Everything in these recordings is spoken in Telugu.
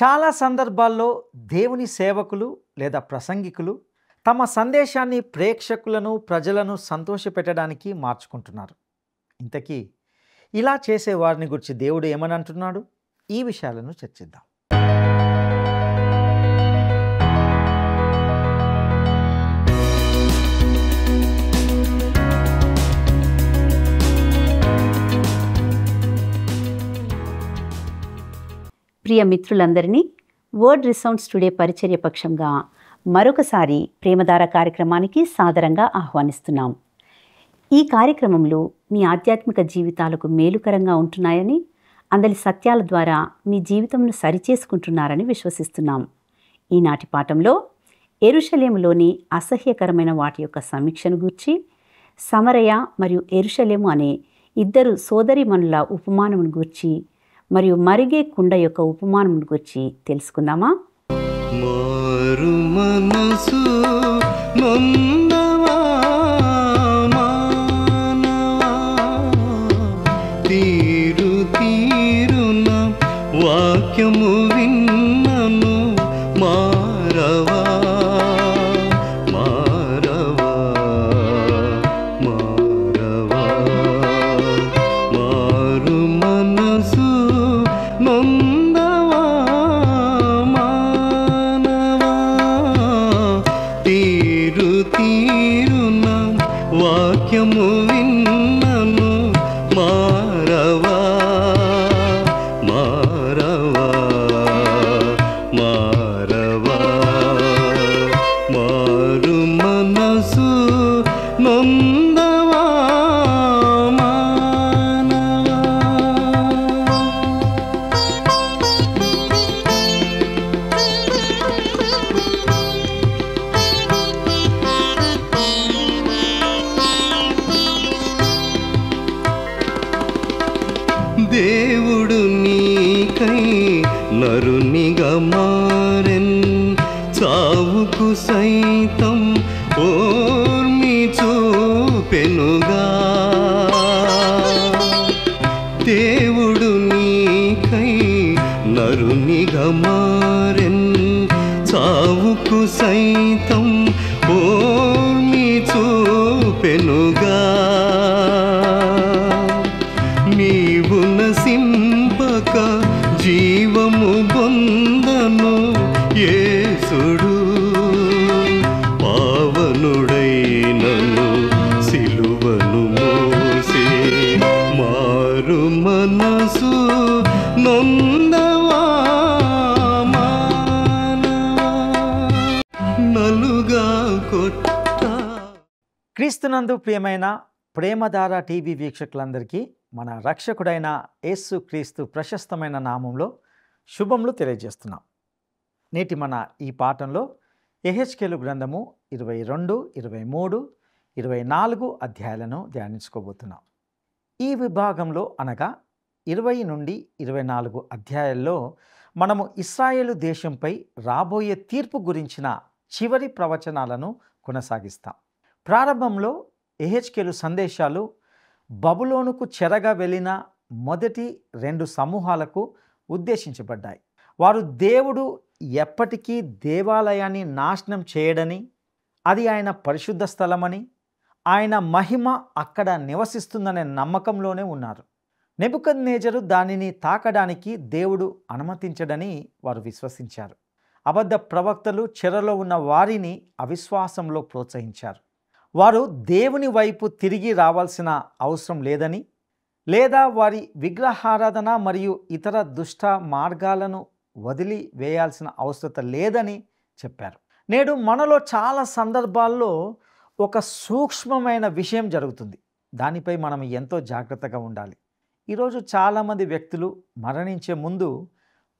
చాలా సందర్భాల్లో దేవుని సేవకులు లేదా ప్రసంగికులు తమ సందేశాన్ని ప్రేక్షకులను ప్రజలను సంతోషపెట్టడానికి మార్చుకుంటున్నారు. ఇంతకీ ఇలా చేసే వారిని గురించి దేవుడు ఏమని అంటున్నాడు? ఈ విషయాలను చర్చిద్దాం. ప్రియ మిత్రులందరినీ వర్డ్ రిసౌండ్స్ టుడే పరిచర్య పక్షంగా మరొకసారి ప్రేమధార కార్యక్రమానికి సాదరంగా ఆహ్వానిస్తున్నాం. ఈ కార్యక్రమంలో మీ ఆధ్యాత్మిక జీవితాలకు మేలుకరంగా ఉంటున్నాయని, అందరి సత్యాల ద్వారా మీ జీవితంను సరిచేసుకుంటున్నారని విశ్వసిస్తున్నాం. ఈనాటి పాఠంలో యెరూషలేములోని అసహ్యకరమైన వాటి యొక్క సమీక్షను గూర్చి సమరయ మరియు యెరూషలేము అనే ఇద్దరు సోదరీమణుల ఉపమానమును గూర్చి మరియు మరిగే కుండ యొక్క ఉపమానం గురించి తెలుసుకుందామా? మారు మనసు నొందవా మానవా, తీరు తీరున వాక్యము విన్నను మారవా మారవా మారవా. మారు మనసు నొందవా మానవా, తీరు తీరున వాక్యము విన్నను మారవా మారవా మారవా. మారు మనసు నొందవా మానవా. దేవుడు నీకై నరునిగా మారెన్, చావుకు సైతం ఓర్మి చూపెనుగా. దేవుడు నీకై నరునిగా మారెన్, చావుకు సైతం ఓర్మి చూపెనుగా. నీవు నసింపక జీవము పొందను యేసుడు, పావనుడైనను సిలువను మోసే. మారు మనసు నొందవా మానవా, నలుగా కొట్ట. క్రీస్తునందు ప్రియమైన ప్రేమధార టీవీ వీక్షకులందరికీ మన రక్షకుడైన యేసు క్రీస్తు ప్రశస్తమైన నామంలో శుభములు తెలియజేస్తున్నాం. నేటి మన ఈ పాఠంలో యెహెజ్కేలు గ్రంథము 22, 23, 24 అధ్యాయాలను ధ్యానించుకోబోతున్నాం. ఈ విభాగంలో అనగా 20 నుండి 24 అధ్యాయాల్లో మనము ఇశ్రాయేలు దేశంపై రాబోయే తీర్పు గురించిన చివరి ప్రవచనాలను కొనసాగిస్తాం. ప్రారంభంలో యెహెజ్కేలు సందేశాలు బబులోనుకు చెరగా వెళ్ళిన మొదటి 2 సమూహాలకు ఉద్దేశించబడ్డాయి. వారు దేవుడు ఎప్పటికీ దేవాలయాన్ని నాశనం చేయడని, అది ఆయన పరిశుద్ధ స్థలమని, ఆయన మహిమ అక్కడ నివసిస్తుందనే నమ్మకంలోనే ఉన్నారు. నెబుకద్నెజరు దానిని తాకడానికి దేవుడు అనుమతించడని వారు విశ్వసించారు. అబద్ధ ప్రవక్తలు చెరలో ఉన్న వారిని అవిశ్వాసంలో ప్రోత్సహించారు. వారు దేవుని వైపు తిరిగి రావాల్సిన అవసరం లేదని, లేదా వారి విగ్రహారాధన మరియు ఇతర దుష్ట మార్గాలను వదిలి వేయాల్సిన అవసరం లేదని చెప్పారు. నేడు మనలో చాలా సందర్భాల్లో ఒక సూక్ష్మమైన విషయం జరుగుతుంది. దానిపై మనం ఎంతో జాగ్రత్తగా ఉండాలి. ఈరోజు చాలామంది వ్యక్తులు మరణించే ముందు,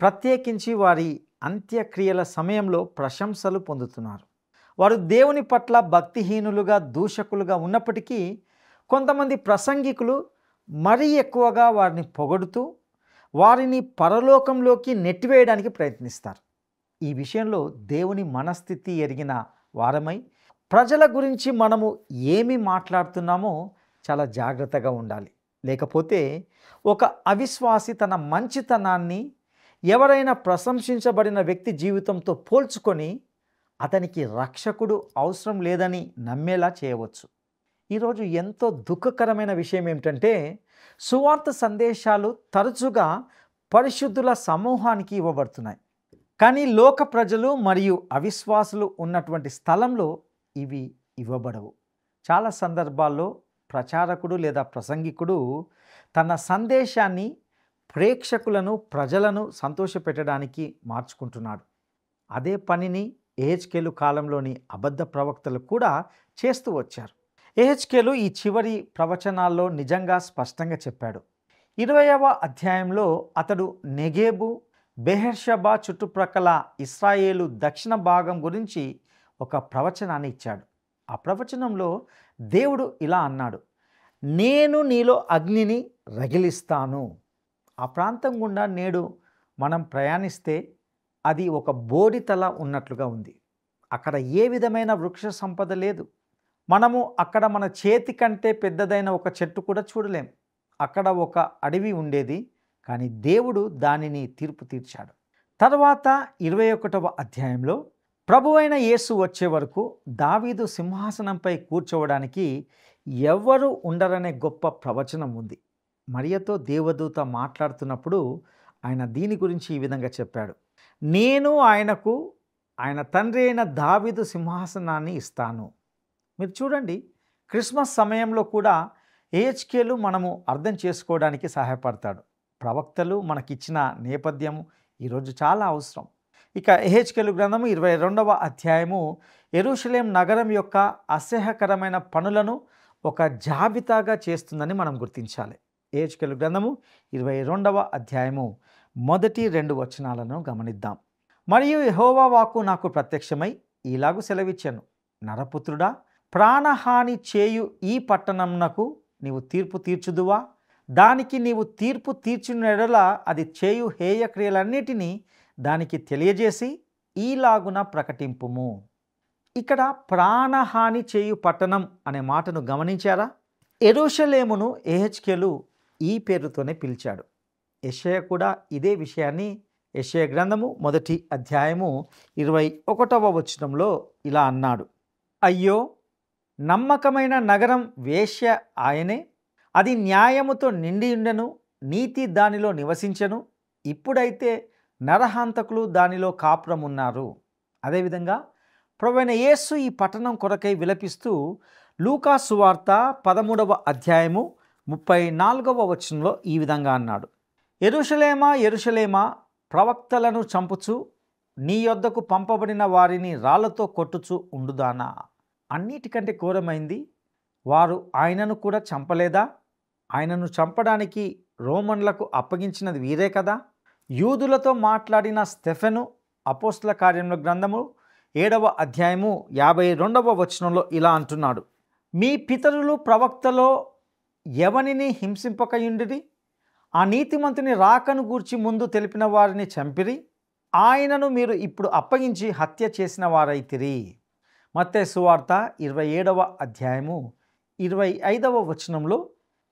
ప్రత్యేకించి వారి అంత్యక్రియల సమయంలో ప్రశంసలు పొందుతున్నారు. వారు దేవుని పట్ల భక్తిహీనులుగా దూషకులుగా ఉన్నప్పటికీ కొంతమంది ప్రసంగికులు మరీ ఎక్కువగా వారిని పొగడుతూ వారిని పరలోకంలోకి నెట్టివేయడానికి ప్రయత్నిస్తారు. ఈ విషయంలో దేవుని మనస్థితి ఎరిగిన వారమై ప్రజల గురించి మనము ఏమి మాట్లాడుతున్నామో చాలా జాగ్రత్తగా ఉండాలి. లేకపోతే ఒక అవిశ్వాసి తన మంచితనాన్ని ఎవరైనా ప్రశంసించబడిన వ్యక్తి జీవితంతో పోల్చుకొని అతనికి రక్షకుడు అవసరం లేదని నమ్మేలా చేయవచ్చు. ఈరోజు ఎంతో దుఃఖకరమైన విషయం ఏమిటంటే, సువార్త సందేశాలు తరచుగా పరిశుద్ధుల సమూహానికి ఇవ్వబడుతున్నాయి, కానీ లోక ప్రజలు మరియు అవిశ్వాసులు ఉన్నటువంటి స్థలంలో ఇవి ఇవ్వబడవు. చాలా సందర్భాల్లో ప్రచారకుడు లేదా ప్రసంగికుడు తన సందేశాన్ని ప్రేక్షకులను, ప్రజలను సంతోషపెట్టడానికి మార్చుకుంటున్నాడు. అదే పనిని ఎహెచ్కేలు కాలంలోని అబద్ధ ప్రవక్తలు కూడా చేస్తూ వచ్చారు. ఎహెచ్కేలు ఈ చివరి ప్రవచనాల్లో నిజంగా స్పష్టంగా చెప్పాడు. 20వ అధ్యాయంలో అతడు నెగేబు, బెహెర్షబా చుట్టుప్రక్కల ఇశ్రాయేలు దక్షిణ భాగం గురించి ఒక ప్రవచనాన్ని ఇచ్చాడు. ఆ ప్రవచనంలో దేవుడు ఇలా అన్నాడు, నేను నీలో అగ్నిని రగిలిస్తాను. ఆ ప్రాంతం గుండా నేడు మనం ప్రయాణిస్తే అది ఒక బోడితల ఉన్నట్లుగా ఉంది. అక్కడ ఏ విధమైన వృక్ష సంపద లేదు. మనము అక్కడ మన చేతి కంటే పెద్దదైన ఒక చెట్టు కూడా చూడలేం. అక్కడ ఒక అడవి ఉండేది, కానీ దేవుడు దానిని తీర్పు తీర్చాడు. తర్వాత 21వ అధ్యాయంలో ప్రభువైన యేసు వచ్చే వరకు దావీదు సింహాసనంపై కూర్చోవడానికి ఎవ్వరూ ఉండరనే గొప్ప ప్రవచనం ఉంది. మరియతో దేవదూత మాట్లాడుతున్నప్పుడు ఆయన దీని గురించి ఈ విధంగా చెప్పాడు, నేను ఆయనకు ఆయన తండ్రి అయిన దావీదు సింహాసనాన్ని ఇస్తాను. మీరు చూడండి, క్రిస్మస్ సమయంలో కూడా ఏహెచ్కేలు మనము అర్థం చేసుకోవడానికి సహాయపడతాడు. ప్రవక్తలు మనకిచ్చిన నేపథ్యము ఈరోజు చాలా అవసరం. ఇక ఎహెచ్కేలు గ్రంథము 22వ అధ్యాయము యెరూషలేం నగరం యొక్క అసహ్యకరమైన పనులను ఒక జాబితాగా చేస్తుందని మనం గుర్తించాలి. ఎహెచ్కేలు గ్రంథము 22వ అధ్యాయము మొదటి 2 వచనాలను గమనిద్దాం. మరియు యెహోవా వాక్కు నాకు ప్రత్యక్షమై ఇలాగు సెలవిచ్చెను, నరపుత్రుడా, ప్రాణహాని చేయు ఈ పట్టణమునకు నీవు తీర్పు తీర్చుదువా? దానికి నీవు తీర్పు తీర్చిన ఎడల అది చేయు హేయక్రియలన్నిటినీ దానికి తెలియజేసి ఈలాగున ప్రకటింపుము. ఇక్కడ ప్రాణహాని చేయు పట్టణం అనే మాటను గమనించారా? యెరూషలేమును ఎహెచ్కేలు ఈ పేరుతోనే పిలిచాడు. యెషయా కూడా ఇదే విషయాన్ని యెషయా గ్రంథము 1వ అధ్యాయము 21వ వచనంలో ఇలా అన్నాడు, అయ్యో, నమ్మకమైన నగరం వేశ్య ఆయనే, అది న్యాయముతో నిండి ఉండెను, నీతి దానిలో నివసించెను, ఇప్పుడైతే నరహంతకులు దానిలో కాపురమున్నారు. అదేవిధంగా ప్రభువైన యేసు ఈ పట్టణం కొరకై విలపిస్తూ లూకా సువార్త 13వ అధ్యాయము 34వ వచనంలో ఈ విధంగా అన్నాడు, యెరూషలేమా యెరూషలేమా, ప్రవక్తలను చంపుచు నీ యొద్దకు పంపబడిన వారిని రాళ్లతో కొట్టుచు ఉండుదానా? అన్నిటికంటే ఘోరమైంది, వారు ఆయనను కూడా చంపలేదా? ఆయనను చంపడానికి రోమన్లకు అప్పగించినది వీరే కదా. యూదులతో మాట్లాడిన స్టెఫెను అపోస్తల కార్యముల గ్రంథము 7వ అధ్యాయము 52వ వచనంలో ఇలా అంటున్నాడు, మీ పితరులు ప్రవక్తలో ఎవనిని హింసింపకయుండిరి, ఆ నీతిమంతుని రాకను గూర్చి ముందు తెలిపిన వారిని చంపిరి, ఆయనను మీరు ఇప్పుడు అప్పగించి హత్య చేసిన వారైతిరి. మత్తయి సువార్త 27వ అధ్యాయము 25వ వచనంలో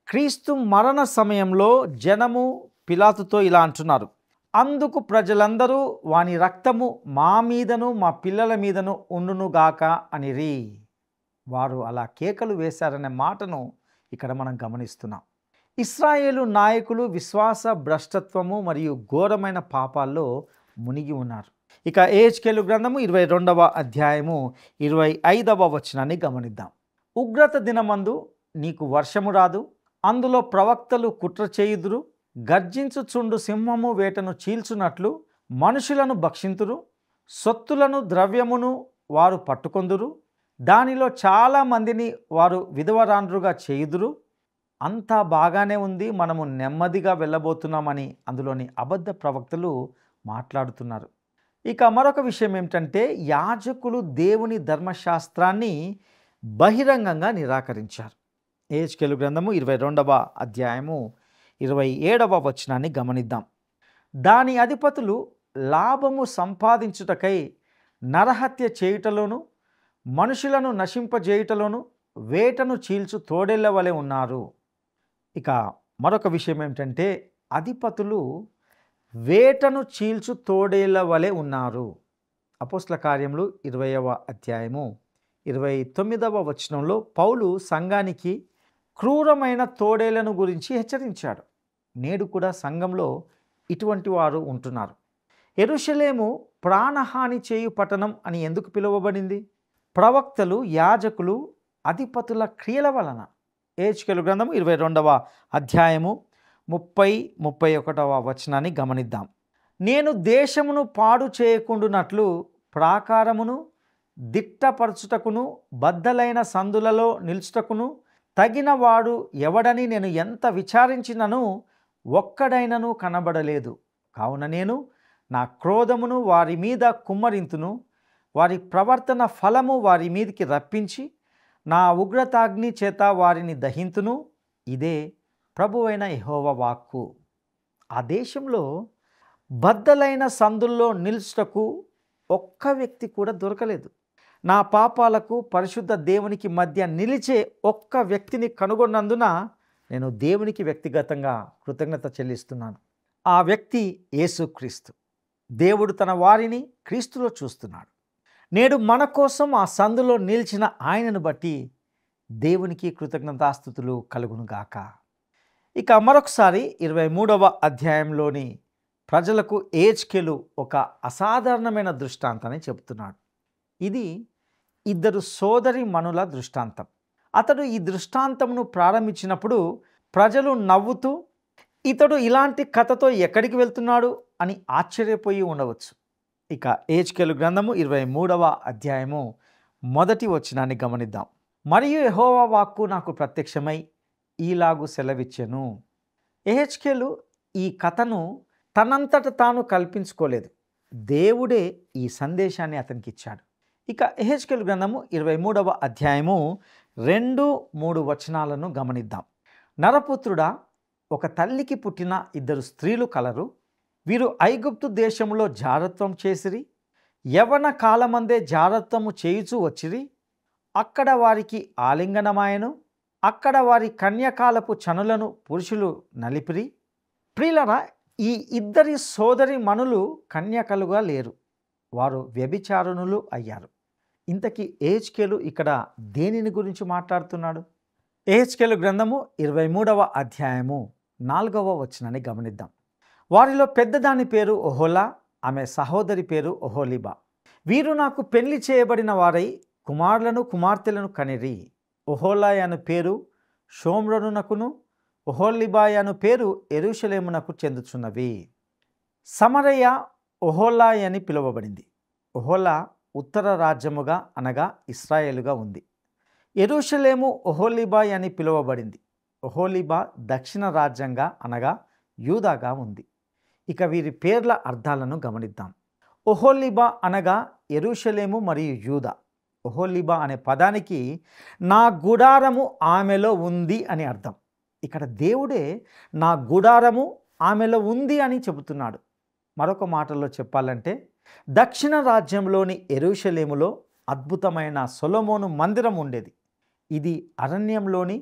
క్రీస్తు మరణ సమయంలో జనము పిలాతుతో ఇలా అంటున్నారు, అందుకు ప్రజలందరూ వాని రక్తము మా మీదను మా పిల్లల మీదను ఉండునుగాక అనిరి. వారు అలా కేకలు వేశారనే మాటను ఇక్కడ మనం గమనిస్తున్నాం. ఇశ్రాయేలు నాయకులు విశ్వాస భ్రష్టత్వము మరియు ఘోరమైన పాపాల్లో మునిగి ఉన్నారు. ఇక ఎహెచ్కేలు గ్రంథము 22వ అధ్యాయము 25వ వచనాన్ని గమనిద్దాం. ఉగ్రత దినమందు నీకు వర్షము రాదు, అందులో ప్రవక్తలు కుట్ర చేయుదురు, గర్జించుచుండు సింహము వేటను చీల్చునట్లు మనుషులను భక్షింతురు, సొత్తులను ద్రవ్యమును వారు పట్టుకొందురు, దానిలో చాలా మందిని వారు విధవరాండ్రుగా చేయుదురు. అంతా బాగానే ఉంది, మనము నెమ్మదిగా వెళ్ళబోతున్నామని అందులోని అబద్ధ ప్రవక్తలు మాట్లాడుతున్నారు. ఇక మరొక విషయం ఏమిటంటే, యాజకులు దేవుని ధర్మశాస్త్రాన్ని బహిరంగంగా నిరాకరించారు. ఎహెచ్కేలు గ్రంథము 22వ అధ్యాయము 27వ వచనాన్ని గమనిద్దాం. దాని అధిపతులు లాభము సంపాదించుటకై నరహత్య చేయుటలోను మనుషులను నశింపజేయుటలోను వేటను చీల్చు తోడేళ్ల వలె ఉన్నారు. ఇక మరొక విషయం ఏమిటంటే, అధిపతులు వేటను చీల్చు తోడేళ్ల వలె ఉన్నారు. అపోస్తల కార్యములు 20వ అధ్యాయము 29వ వచనంలో పౌలు సంఘానికి క్రూరమైన తోడేళ్లను గురించి హెచ్చరించాడు. నేడు కూడా సంఘంలో ఇటువంటి వారు ఉంటున్నారు. యెరూషలేము ప్రాణహాని చేయు పట్టణం అని ఎందుకు పిలువబడింది? ప్రవక్తలు, యాజకులు, అధిపతుల క్రియల వలన. యెహెజ్కేలు గ్రంథము 22వ అధ్యాయము 30-31వ వచనాన్ని గమనిద్దాం. నేను దేశమును పాడు చేయకుండునట్లు ప్రాకారమును దిట్టపరచుటకును బద్దలైన సందులలో నిలుచుటకును తగినవాడు ఎవడని నేను ఎంత విచారించినను ఒక్కడైనను కనబడలేదు. కావున నేను నా క్రోధమును వారి మీద కుమ్మరింతును, వారి ప్రవర్తన ఫలము వారి మీదికి రప్పించి నా ఉగ్రతాగ్ని చేత వారిని దహింతును. ఇదే ప్రభువైన యెహోవా వాక్కు. ఆ దేశంలో బద్దలైన సందుల్లో నిలుచుటకు ఒక్క వ్యక్తి కూడా దొరకలేదు. నా పాపాలకు పరిశుద్ధ దేవునికి మధ్య నిలిచే ఒక్క వ్యక్తిని కనుగొన్నందున నేను దేవునికి వ్యక్తిగతంగా కృతజ్ఞత చెల్లిస్తున్నాను. ఆ వ్యక్తి యేసుక్రీస్తు. దేవుడు తన వారిని క్రీస్తులో చూస్తున్నాడు. నేడు మన కోసం ఆ సందులో నిలిచిన ఆయనను బట్టి దేవునికి కృతజ్ఞతాస్తుతులు కలుగునుగాక. ఇక మరొకసారి 23వ అధ్యాయంలోని ప్రజలకు యెహెజ్కేలు ఒక అసాధారణమైన దృష్టాంతాన్ని చెబుతున్నాడు. ఇది ఇద్దరు సోదరి మనుల దృష్టాంతం. అతడు ఈ దృష్టాంతమును ప్రారంభించినప్పుడు ప్రజలు నవ్వుతూ ఇతడు ఇలాంటి కథతో ఎక్కడికి వెళ్తున్నాడు అని ఆశ్చర్యపోయి ఉండవచ్చు. ఇక యెహెజ్కేలు గ్రంథము 23వ అధ్యాయము 1వ వచనాన్ని గమనిద్దాం. మరియు యెహోవా వాక్కు నాకు ప్రత్యక్షమై ఈలాగు సెలవిచ్చెను. యెహెజ్కేలు ఈ కథను తనంతట తాను కల్పించుకోలేదు. దేవుడే ఈ సందేశాన్ని అతనికి ఇచ్చాడు. ఇక యెహెజ్కేలు గ్రంథము 23వ అధ్యాయము 2-3 వచనాలను గమనిద్దాం. నరపుత్రుడా, ఒక తల్లికి పుట్టిన ఇద్దరు స్త్రీలు కలరు. వీరు ఐగుప్తు దేశంలో జారత్వం చేసిరి. యవ్వన కాలమందే జారత్వము చేయుచూ వచ్చిరి. అక్కడ వారికి ఆలింగనమాయను. అక్కడ వారి కన్యకాలపు చనులను పురుషులు నలిపిరి. ప్రియులరా, ఈ ఇద్దరి సోదరి మనులు కన్యకలుగా లేరు. వారు వ్యభిచారుణులు అయ్యారు. ఇంతకీ యెహెజ్కేలు ఇక్కడ దేనిని గురించి మాట్లాడుతున్నాడు? యెహెజ్కేలు గ్రంథము 23వ అధ్యాయము 4వ వచనాన్ని గమనిద్దాం. వారిలో పెద్దదాని పేరు ఒహోలా, ఆమె సహోదరి పేరు ఒహోలిబా. వీరు నాకు పెళ్లి చేయబడిన వారై కుమారులను కుమార్తెలను కనిరి. ఒహోలా అను పేరు షోమ్రోనునకును, ఒహోలిబా అను పేరు యెరూషలేమునకు చెందుచున్నవి. సమరయ ఒహోలా అని పిలువబడింది. ఒహోలా ఉత్తర రాజ్యముగా అనగా ఇశ్రాయేలుగా ఉంది. యెరూషలేము ఒహోలిబా అని పిలువబడింది. ఒహోలిబా దక్షిణ రాజ్యంగా అనగా యూదాగా ఉంది. ఇక వీరి పేర్ల అర్థాలను గమనిద్దాం. ఒహోలిబా అనగా యెరూషలేము మరియు యూదా. ఒహోలిబా అనే పదానికి నా గుడారము ఆమెలో ఉంది అని అర్థం. ఇక్కడ దేవుడే నా గుడారము ఆమెలో ఉంది అని చెబుతున్నాడు. మరొక మాటల్లో చెప్పాలంటే దక్షిణ రాజ్యంలోని యెరూషలేములో అద్భుతమైన సొలొమోను మందిరం ఉండేది. ఇది అరణ్యంలోని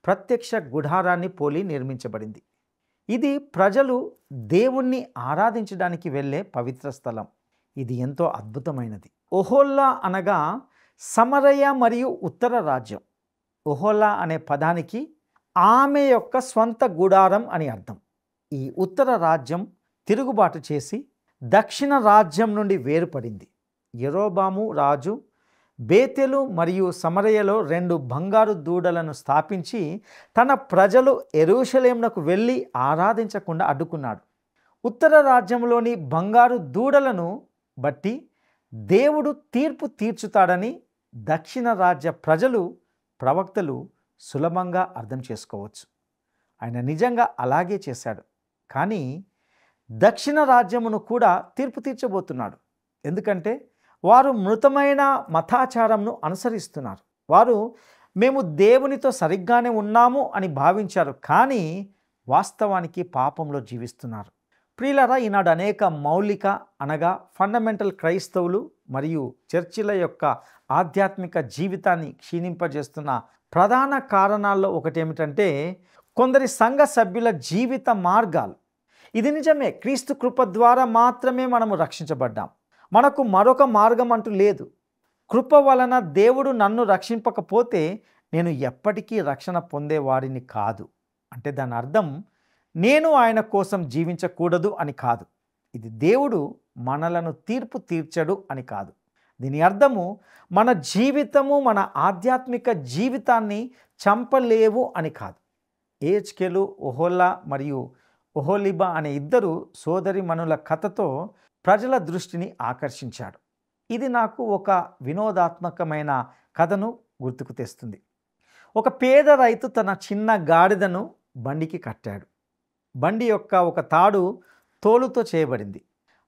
ప్రత్యక్ష గుడారాన్ని పోలి నిర్మించబడింది. ఇది ప్రజలు దేవుణ్ణి ఆరాధించడానికి వెళ్ళే పవిత్ర స్థలం. ఇది ఎంతో అద్భుతమైనది. ఒహోలా అనగా సమరయ మరియు ఉత్తర రాజ్యం. ఒహోలా అనే పదానికి ఆమె యొక్క స్వంత గుడారం అని అర్థం. ఈ ఉత్తర రాజ్యం తిరుగుబాటు చేసి దక్షిణ రాజ్యం నుండి వేరుపడింది. యెరోబాము రాజు బేతెలు మరియు సమరయలో 2 బంగారు దూడలను స్థాపించి తన ప్రజలు యెరూషలేమునకు వెళ్ళి ఆరాధించకుండా అడ్డుకున్నాడు. ఉత్తర రాజ్యంలోని బంగారు దూడలను బట్టి దేవుడు తీర్పు తీర్చుతాడని దక్షిణ రాజ్య ప్రజలు, ప్రవక్తలు సులభంగా అర్థం చేసుకోవచ్చు. ఆయన నిజంగా అలాగే చేశాడు. కానీ దక్షిణ రాజ్యమును కూడా తీర్పు తీర్చబోతున్నాడు. ఎందుకంటే వారు మృతమైన మతాచారంను అనుసరిస్తున్నారు. వారు మేము దేవునితో సరిగ్గానే ఉన్నాము అని భావించారు, కానీ వాస్తవానికి పాపంలో జీవిస్తున్నారు. ప్రియులారా, ఈనాడు అనేక మౌలిక అనగా ఫండమెంటల్ క్రైస్తవులు మరియు చర్చిల యొక్క ఆధ్యాత్మిక జీవితాన్ని క్షీణింపజేస్తున్న ప్రధాన కారణాల్లో ఒకటి ఏమిటంటే కొందరి సంఘ సభ్యుల జీవిత మార్గాలు. ఇది నిజమే, క్రీస్తు కృప ద్వారా మాత్రమే మనము రక్షించబడ్డాం. మనకు మరొక మార్గం అంటూ లేదు. కృప వలన దేవుడు నన్ను రక్షింపకపోతే నేను ఎప్పటికీ రక్షణ పొందేవాడిని కాదు. అంటే దాని అర్థం నేను ఆయన కోసం జీవించకూడదు అని కాదు. ఇది దేవుడు మనలను తీర్పు తీర్చడు అని కాదు. దీని అర్థము మన జీవితము మన ఆధ్యాత్మిక జీవితాన్ని చంపలేవు అని కాదు. ఏహెచ్కేలు, ఒహోలా మరియు ఒహోలిబా అనే ఇద్దరు సోదరిమణుల కథతో ప్రజల దృష్టిని ఆకర్షించాడు. ఇది నాకు ఒక వినోదాత్మకమైన కథను గుర్తుకు తెస్తుంది. ఒక పేద రైతు తన చిన్న గాడిదను బండికి కట్టాడు. బండి యొక్క ఒక తాడు తోలుతో చేయబడింది,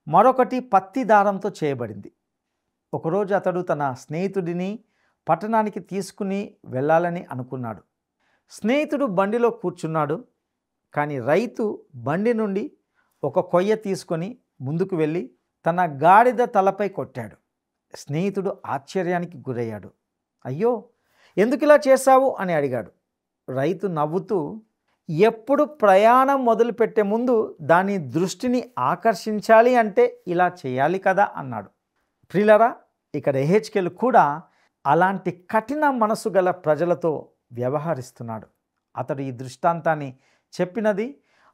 మరొకటి పత్తి దారంతో చేయబడింది. ఒకరోజు అతడు తన స్నేహితుడిని పట్టణానికి తీసుకుని వెళ్ళాలని అనుకున్నాడు. స్నేహితుడు బండిలో కూర్చున్నాడు, కానీ రైతు బండి నుండి ఒక కొయ్య తీసుకొని ముందుకు వెళ్ళి తన గాడిద తలపై కొట్టాడు. స్నేహితుడు ఆశ్చర్యానికి గురయ్యాడు. అయ్యో, ఎందుకు ఇలా చేశావు అని అడిగాడు. రైతు నవ్వుతూ, ఎప్పుడు ప్రయాణం మొదలుపెట్టే ముందు దాని దృష్టిని ఆకర్షించాలి అంటే ఇలా చేయాలి కదా అన్నాడు. ప్రియులారా, ఇక్కడ ఎహెచ్కేలు కూడా అలాంటి కఠిన మనసు గల ప్రజలతో వ్యవహరిస్తున్నాడు. అతడు ఈ దృష్టాంతాన్ని చెప్పినది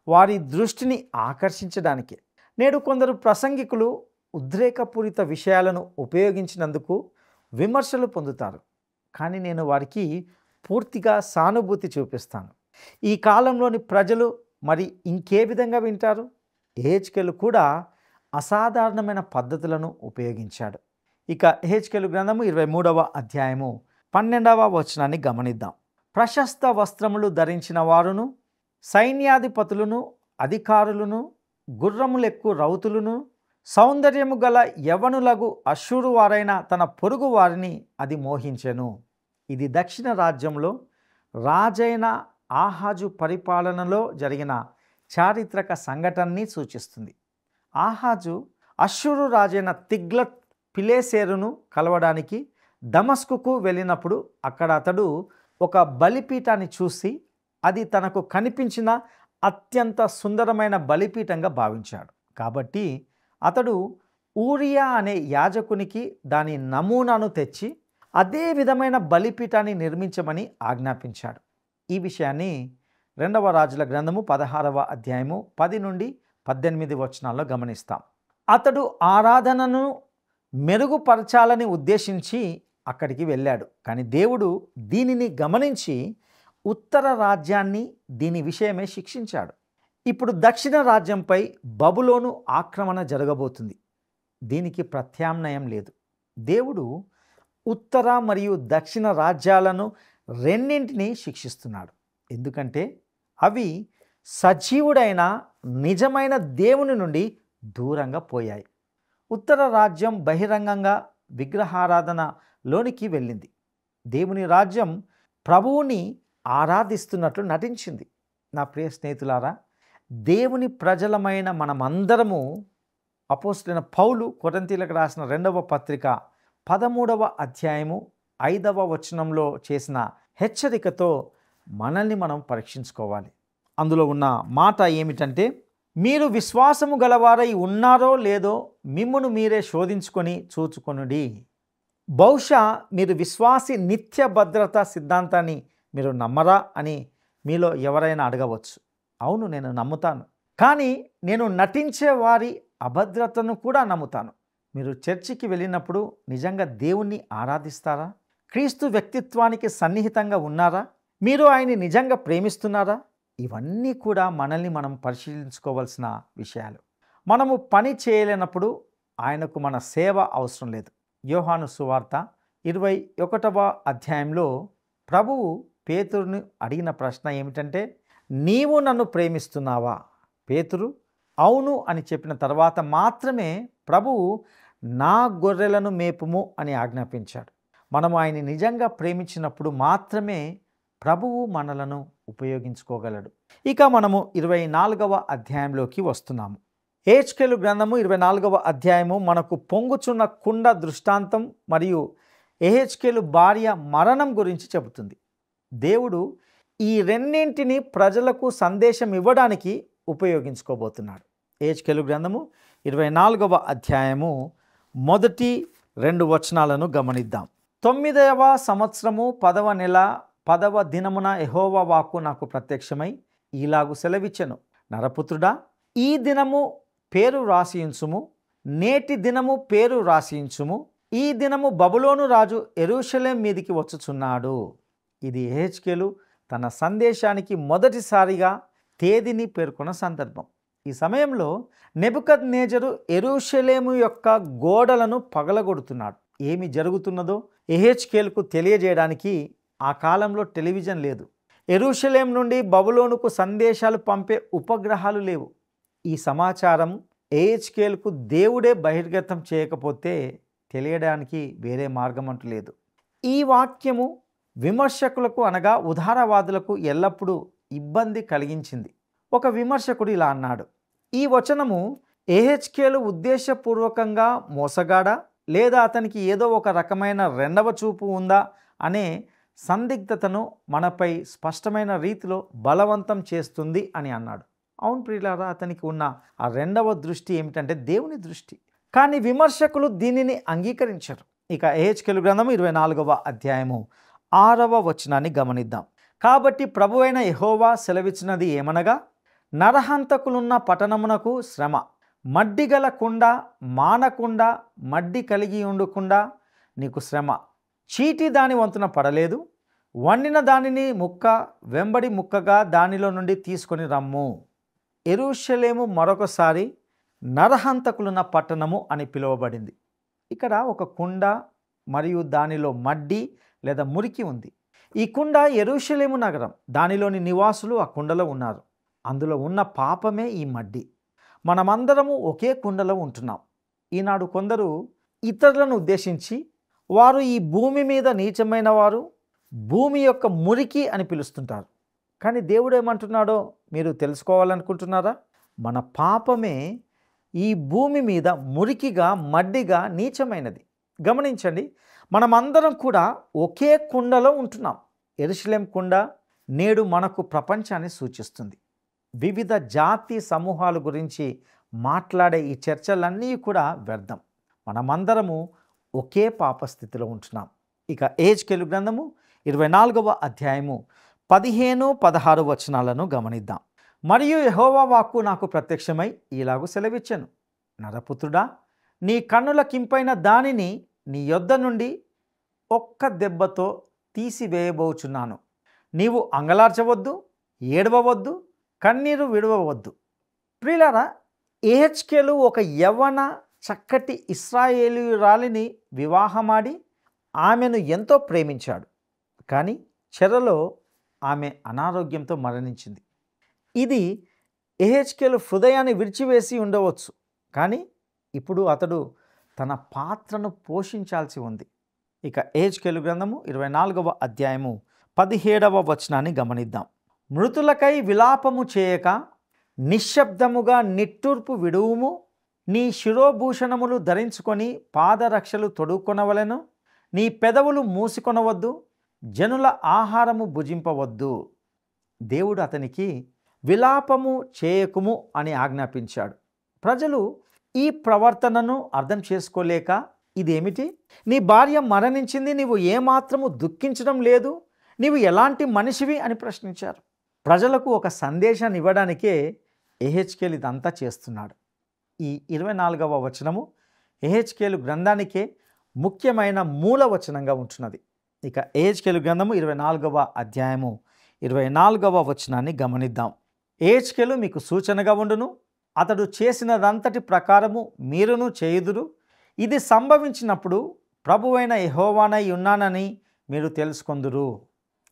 వారి దృష్టిని ఆకర్షించడానికే. నేడు కొందరు ప్రసంగికులు ఉద్రేకపూరిత విషయాలను ఉపయోగించినందుకు విమర్శలు పొందుతారు, కానీ నేను వారికి పూర్తిగా సానుభూతి చూపిస్తాను. ఈ కాలంలోని ప్రజలు మరి ఇంకే విధంగా వింటారు? ఎహెచ్కేలు కూడా అసాధారణమైన పద్ధతులను ఉపయోగించాడు. ఇక ఎహెచ్కేలు గ్రంథము 23వ అధ్యాయము 12వ వచనాన్ని గమనిద్దాం. ప్రశస్త వస్త్రములు ధరించిన వారును, సైన్యాధిపతులను, అధికారులను, గుర్రములెక్కు రౌతులను, సౌందర్యము గల యవనులగు అశ్షూరు వారైన తన పొరుగు వారిని అది మోహించెను. ఇది దక్షిణ రాజ్యంలో రాజైన ఆహాజు పరిపాలనలో జరిగిన చారిత్రక సంఘటనని సూచిస్తుంది. ఆహాజు అశ్షూరు రాజైన తిగ్లత్ పిలేసేరును కలవడానికి దమస్కుకు వెళ్ళినప్పుడు అక్కడ అతడు ఒక బలిపీఠాన్ని చూసి అది తనకు కనిపించిన అత్యంత సుందరమైన బలిపీఠంగా భావించాడు. కాబట్టి అతడు ఊరియా అనే యాజకునికి దాని నమూనాను తెచ్చి అదే విధమైన బలిపీఠాన్ని నిర్మించమని ఆజ్ఞాపించాడు. ఈ విషయాన్ని 2వ రాజుల గ్రంథము 16వ అధ్యాయము 10 నుండి 18 వచనాల్లో గమనిస్తాం. అతడు ఆరాధనను మెరుగుపరచాలని ఉద్దేశించి అక్కడికి వెళ్ళాడు, కానీ దేవుడు దీనిని గమనించి ఉత్తర రాజ్యాన్ని దీని విషయమే శిక్షించాడు. ఇప్పుడు దక్షిణ రాజ్యంపై బబులోను ఆక్రమణ జరగబోతుంది. దీనికి ప్రత్యామ్నాయం లేదు. దేవుడు ఉత్తర మరియు దక్షిణ రాజ్యాలను రెండింటినీ శిక్షిస్తున్నాడు, ఎందుకంటే అవి సజీవుడైన నిజమైన దేవుని నుండి దూరంగా పోయాయి. ఉత్తర రాజ్యం బహిరంగంగా విగ్రహారాధనలోనికి వెళ్ళింది. దేవుని రాజ్యం ప్రభువుని ఆరాధిస్తున్నట్లు నటించింది. నా ప్రియ స్నేహితులారా, దేవుని ప్రజలమైన మనమందరము అపోస్తలుడైన పౌలు కొరింథీయులకు రాసిన 2వ పత్రిక 13వ అధ్యాయము 5వ వచనంలో చేసిన హెచ్చరికతో మనల్ని మనం పరీక్షించుకోవాలి. అందులో ఉన్న మాట ఏమిటంటే, మీరు విశ్వాసము గలవారై ఉన్నారో లేదో మిమ్మును మీరే శోధించుకొని చూచుకొనుడి. బహుశా మీరు విశ్వాసి నిత్య భద్రత సిద్ధాంతాన్ని మీరు నమ్మరా అని మీలో ఎవరైనా అడగవచ్చు. అవును, నేను నమ్ముతాను, కానీ నేను నటించే వారి అభద్రతను కూడా నమ్ముతాను. మీరు చర్చికి వెళ్ళినప్పుడు నిజంగా దేవుణ్ణి ఆరాధిస్తారా? క్రీస్తు వ్యక్తిత్వానికి సన్నిహితంగా ఉన్నారా? మీరు ఆయన్ని నిజంగా ప్రేమిస్తున్నారా? ఇవన్నీ కూడా మనల్ని మనం పరిశీలించుకోవాల్సిన విషయాలు. మనము పని చేయలేనప్పుడు ఆయనకు మన సేవ అవసరం లేదు. యోహాను సువార్త 21వ అధ్యాయంలో ప్రభువు పేతురుని అడిగిన ప్రశ్న ఏమిటంటే, నీవు నన్ను ప్రేమిస్తున్నావా? పేతురు అవును అని చెప్పిన తర్వాత మాత్రమే ప్రభువు నా గొర్రెలను మేపుము అని ఆజ్ఞాపించాడు. మనము ఆయన్ని నిజంగా ప్రేమించినప్పుడు మాత్రమే ప్రభువు మనలను ఉపయోగించుకోగలడు. ఇక మనము 24వ అధ్యాయంలోకి వస్తున్నాము. ఎహెచ్కేలు గ్రంథము 24వ అధ్యాయము మనకు పొంగుచున్న కుండ దృష్టాంతం మరియు ఎహెచ్కేలు భార్య మరణం గురించి చెబుతుంది. దేవుడు ఈ రెండింటిని ప్రజలకు సందేశం ఇవ్వడానికి ఉపయోగించుకోబోతున్నాడు. యెహెజ్కేలు గ్రంథము 24వ అధ్యాయము మొదటి 2 వచనాలను గమనిద్దాం. 9వ సంవత్సరము 10వ నెల 10వ దినమున యెహోవా వాక్కు నాకు ప్రత్యక్షమై ఇలాగు సెలవిచ్చెను. నరపుత్రుడా, ఈ దినము పేరు రాసియించుము, నేటి దినము పేరు రాసియించుము. ఈ దినము బబులోను రాజు యెరూషలేం మీదికి వచ్చుచున్నాడు. ఇది యెహెజ్కేలు తన సందేశానికి మొదటిసారిగా తేదీని పేర్కొన్న సందర్భం. ఈ సమయంలో నెబుకద్నెజరు యెరూషలేము యొక్క గోడలను పగలగొడుతున్నాడు. ఏమి జరుగుతున్నదో యెహెజ్కేలుకు తెలియజేయడానికి ఆ కాలంలో టెలివిజన్ లేదు. యెరూషలేం నుండి బబులోనుకు సందేశాలు పంపే ఉపగ్రహాలు లేవు. ఈ సమాచారం యెహెజ్కేలుకు దేవుడే బహిర్గతం చేయకపోతే తెలియడానికి వేరే మార్గం అంటూ లేదు. ఈ వాక్యము విమర్శకులకు అనగా ఉదారవాదులకు ఎల్లప్పుడూ ఇబ్బంది కలిగించింది. ఒక విమర్శకుడు ఇలా అన్నాడు, ఈ వచనము యెహెజ్కేలు ఉద్దేశపూర్వకంగా మోసగాడా లేదా అతనికి ఏదో ఒక రకమైన రెండవ చూపు ఉందా అనే సందిగ్ధతను మనపై స్పష్టమైన రీతిలో బలవంతం చేస్తుంది అని అన్నాడు. అవును ప్రియులారా, అతనికి ఉన్న ఆ రెండవ దృష్టి ఏమిటంటే దేవుని దృష్టి. కానీ విమర్శకులు దీనిని అంగీకరించరు. ఇక యెహెజ్కేలు గ్రంథము 24వ అధ్యాయము 6వ వచనాన్ని గమనిద్దాం. కాబట్టి ప్రభువైన యెహోవా సెలవిచ్చినది ఏమనగా, నరహంతకులున్న పట్టణమునకు శ్రమ, మడ్డిగల కుండ మానకుండా మడ్డి కలిగి ఉండకుండా నీకు శ్రమ. చీటి దాని వంతున పడలేదు, వండిన దానిని ముక్క వెంబడి ముక్కగా దానిలో నుండి తీసుకొని రమ్ము. యెరూషలేము మరొకసారి నరహంతకులున్న పట్టణము అని పిలువబడింది. ఇక్కడ ఒక కుండ మరియు దానిలో మడ్డి లేదా మురికి ఉంది. ఈ కుండ యెరూషలేము నగరం, దానిలోని నివాసులు ఆ కుండలో ఉన్నారు. అందులో ఉన్న పాపమే ఈ మడ్డి. మనమందరము ఒకే కుండలో ఉంటున్నాం. ఈనాడు కొందరు ఇతరులను ఉద్దేశించి వారు ఈ భూమి మీద నీచమైన వారు, భూమి యొక్క మురికి అని పిలుస్తుంటారు. కానీ దేవుడు ఏమంటున్నాడో మీరు తెలుసుకోవాలనుకుంటున్నారా? మన పాపమే ఈ భూమి మీద మురికిగా మడ్డిగా నీచమైనది. గమనించండి, మనమందరం కూడా ఒకే కుండలో ఉంటున్నాం. యెరూషలేం కుండ నేడు మనకు ప్రపంచాన్ని సూచిస్తుంది. వివిధ జాతి సమూహాల గురించి మాట్లాడే ఈ చర్చలన్నీ కూడా వ్యర్థం. మనమందరము ఒకే పాపస్థితిలో ఉంటున్నాం. ఇక యెహెజ్కేలు గ్రంథము 24వ అధ్యాయము 15-16 వచనాలను గమనిద్దాం. మరియు యెహోవా వాక్కు నాకు ప్రత్యక్షమై ఇలాగు సెలవిచ్చెను. నరపుత్రుడా, నీ కన్నుల కింపైన దానిని నీ యొద్ద నుండి ఒక్క దెబ్బతో తీసివేయబోచున్నాను. నీవు అంగలార్చవద్దు, ఏడవవద్దు, కన్నీరు విడవవద్దు. ప్రియులారా, యెహెజ్కేలు ఒక యవ్వన చక్కటి ఇశ్రాయేలీయురాలిని వివాహమాడి ఆమెను ఎంతో ప్రేమించాడు. కానీ చెరలో ఆమె అనారోగ్యంతో మరణించింది. ఇది యెహెజ్కేలు హృదయాన్ని విరిచివేసి ఉండవచ్చు. కానీ ఇప్పుడు అతడు తన పాత్రను పోషించాల్సి ఉంది. ఇక యెహెజ్కేలు గ్రంథము 24వ అధ్యాయము 17వ వచనాన్ని గమనిద్దాం. మృతులకై విలాపము చేయక నిశ్శబ్దముగా నిట్టూర్పు విడువుము. నీ శిరోభూషణములు ధరించుకొని పాదరక్షలు తొడుక్కొనవలెను. నీ పెదవులు మూసుకొనవద్దు, జనుల ఆహారము భుజింపవద్దు. దేవుడు అతనికి విలాపము చేయకుము అని ఆజ్ఞాపించాడు. ప్రజలు ఈ ప్రవర్తనను అర్థం చేసుకోలేక, ఇదేమిటి, నీ భార్య మరణించింది, నీవు ఏమాత్రము దుఃఖించడం లేదు, నీవు ఎలాంటి మనిషివి అని ప్రశ్నించారు. ప్రజలకు ఒక సందేశాన్ని ఇవ్వడానికే యెహెజ్కేలు ఇదంతా చేస్తున్నాడు. ఈ 24వ వచనము యెహెజ్కేలు గ్రంథానికే ముఖ్యమైన మూల వచనంగా ఉంటున్నది. ఇక యెహెజ్కేలు గ్రంథము 24వ అధ్యాయము 24వ వచనాన్ని గమనిద్దాం. యెహెజ్కేలు మీకు సూచనగా ఉండును, అతడు చేసినదంతటి ప్రకారము మీరును చేయుదురు. ఇది సంభవించినప్పుడు ప్రభువైన యెహోవానై ఉన్నానని మీరు తెలుసుకొందురు.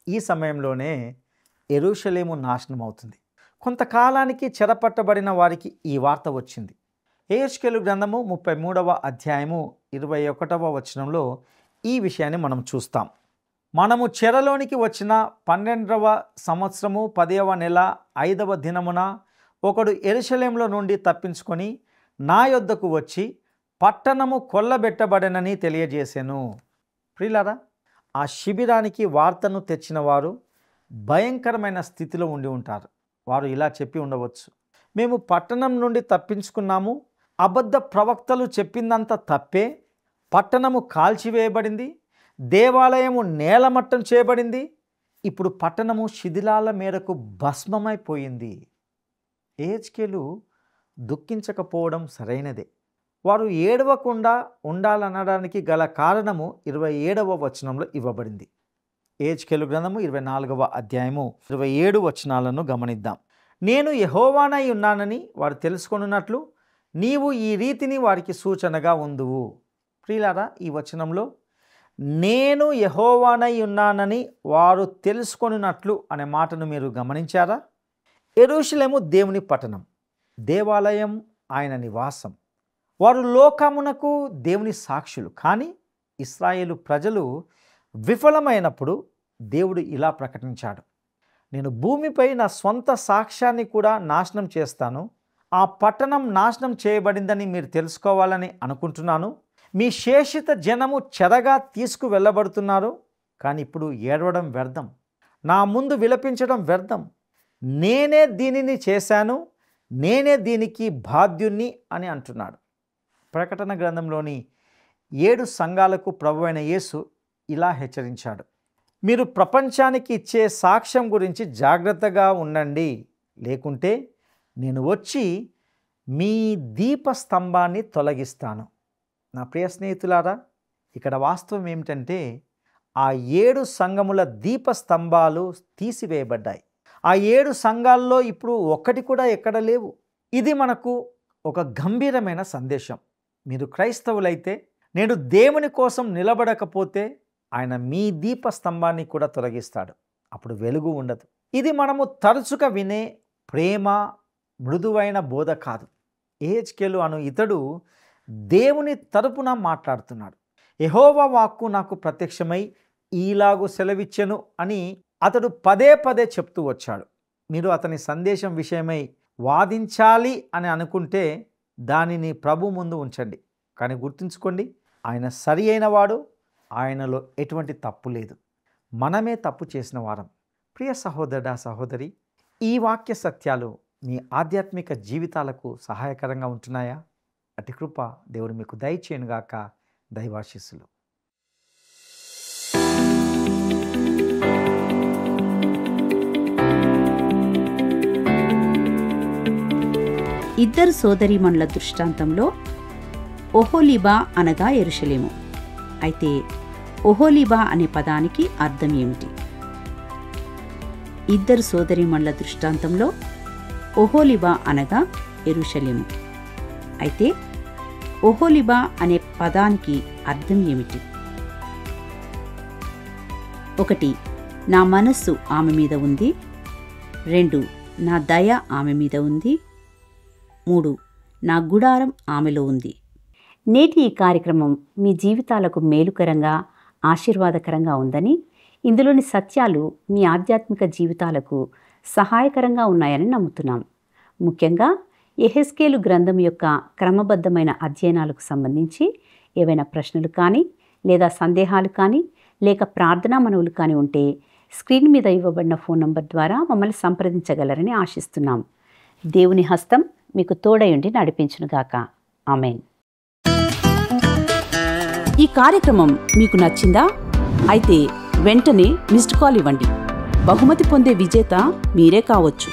ఈ సమయంలోనే యెరూషలేము నాశనం అవుతుంది. కొంతకాలానికి చెరపట్టబడిన వారికి ఈ వార్త వచ్చింది. యెహెజ్కేలు గ్రంథము 33వ అధ్యాయము 21వ వచనంలో ఈ విషయాన్ని మనం చూస్తాం. మనము చెరలోనికి వచ్చిన 12వ సంవత్సరము 10వ నెల 5వ దినమున ఒకడు యెరూషలేములో నుండి తప్పించుకొని నా యొద్దకు వచ్చి పట్టణము కొల్లబెట్టబడనని తెలియజేశాను. ప్రియులారా, ఆ శిబిరానికి వార్తను తెచ్చిన వారు భయంకరమైన స్థితిలో ఉండి ఉంటారు. వారు ఇలా చెప్పి ఉండవచ్చు, మేము పట్టణం నుండి తప్పించుకున్నాము, అబద్ధ ప్రవక్తలు చెప్పిందంత తప్పే, పట్టణము కాల్చివేయబడింది, దేవాలయము నేలమట్టం చేయబడింది, ఇప్పుడు పట్టణము శిథిలాల మేరకు భస్మమైపోయింది. యెహెజ్కేలు దుఃఖించకపోవడం సరైనదే. వారు ఏడవకుండా ఉండాలనడానికి గల కారణము 27వ వచనంలో ఇవ్వబడింది. యెహెజ్కేలు గ్రంథము 24వ అధ్యాయము 27 వచనాలను గమనిద్దాం. నేను యెహోవానై ఉన్నానని వారు తెలుసుకొనున్నట్లు నీవు ఈ రీతిని వారికి సూచనగా ఉందువు. ప్రియులారా, ఈ వచనంలో నేను యెహోవానై ఉన్నానని వారు తెలుసుకొనున్నట్లు అనే మాటను మీరు గమనించారా? యెరూషలేము దేవుని పట్టణం, దేవాలయం ఆయన నివాసం. వారు లోకమునకు దేవుని సాక్షులు. కానీ ఇశ్రాయేలు ప్రజలు విఫలమైనప్పుడు దేవుడు ఇలా ప్రకటించాడు, నేను భూమిపై నా స్వంత సాక్ష్యాన్ని కూడా నాశనం చేస్తాను. ఆ పట్టణం నాశనం చేయబడిందని మీరు తెలుసుకోవాలని అనుకుంటున్నాను. మీ శేషిత జనము చెరగా తీసుకువెళ్ళబడుతున్నారు. కానీ ఇప్పుడు ఏడవడం వ్యర్థం, నా ముందు విలపించడం వ్యర్థం. నేనే దీనిని చేశాను, నేనే దీనికి బాధ్యుణ్ణి అని అంటున్నాడు. ప్రకటన గ్రంథంలోని 7 సంఘాలకు ప్రభువైన యేసు ఇలా హెచ్చరించాడు, మీరు ప్రపంచానికి ఇచ్చే సాక్ష్యం గురించి జాగ్రత్తగా ఉండండి, లేకుంటే నేను వచ్చి మీ దీపస్తంభాన్ని తొలగిస్తాను. నా ప్రియ స్నేహితులారా, ఇక్కడ వాస్తవం ఏమిటంటే ఆ 7 సంఘముల దీపస్తంభాలు తీసివేయబడ్డాయి. ఆ 7 సంఘాల్లో ఇప్పుడు ఒక్కటి కూడా ఎక్కడ లేవు. ఇది మనకు ఒక గంభీరమైన సందేశం. మీరు క్రైస్తవులైతే నేడు దేవుని కోసం నిలబడకపోతే ఆయన మీ దీపస్తంభాన్ని కూడా తొలగిస్తాడు. అప్పుడు వెలుగు ఉండదు. ఇది మనము తరచుగా వినే ప్రేమ మృదువైన బోధ కాదు. యెహెజ్కేలు అను ఇతడు దేవుని తరపున మాట్లాడుతున్నాడు. యెహోవా వాక్కు నాకు ప్రత్యక్షమై ఈలాగు సెలవిచ్చెను అని అతడు పదే పదే చెప్తూ వచ్చాడు. మీరు అతని సందేశం విషయమై వాదించాలి అని అనుకుంటే దానిని ప్రభు ముందు ఉంచండి. కానీ గుర్తుంచుకోండి, ఆయన సరి అయిన వాడు, ఆయనలో ఎటువంటి తప్పు లేదు. మనమే తప్పు చేసిన వారం. ప్రియ సహోదరుడా, సహోదరి, ఈ వాక్య సత్యాలు మీ ఆధ్యాత్మిక జీవితాలకు సహాయకరంగా ఉంటున్నాయా? అతి కృప దేవుడు మీకు దయచేయునుగాక. దైవాశీస్సులు. ఇద్దరు సోదరీమణుల దృష్టాంతంలో ఒహోలీబా అనగా యెరూషలేము. అయితే ఒహోలీబా అనే పదానికి అర్థం ఏమిటి? ఇద్దరు సోదరీమణుల దృష్టాంతంలో ఒహోలీబా అనగా యెరూషలేము. అయితే ఒహోలీబా అనే పదానికి అర్థం ఏమిటి? 1. నా మనస్సు ఆమె మీద ఉంది. 2. నా దయ ఆమె మీద ఉంది. 3. నా గుడారం ఆమెలో ఉంది. నేటి ఈ కార్యక్రమం మీ జీవితాలకు మేలుకరంగా, ఆశీర్వాదకరంగా ఉందని, ఇందులోని సత్యాలు మీ ఆధ్యాత్మిక జీవితాలకు సహాయకరంగా ఉన్నాయని నమ్ముతున్నాం. ముఖ్యంగా యెహెజ్కేలు గ్రంథం యొక్క క్రమబద్ధమైన అధ్యయనాలకు సంబంధించి ఏవైనా ప్రశ్నలు కానీ, లేదా సందేహాలు కానీ, లేక ప్రార్థనా మనవులు కానీ ఉంటే స్క్రీన్ మీద ఇవ్వబడిన ఫోన్ నంబర్ ద్వారా మమ్మల్ని సంప్రదించగలరని ఆశిస్తున్నాం. దేవుని హస్తం మీకు తోడయుండి నడిపించునుగాక. ఆమేన్. ఈ కార్యక్రమం మీకు నచ్చిందా? అయితే వెంటనే మిస్డ్ కాల్ ఇవ్వండి. బహుమతి పొందే విజేత మీరే కావచ్చు.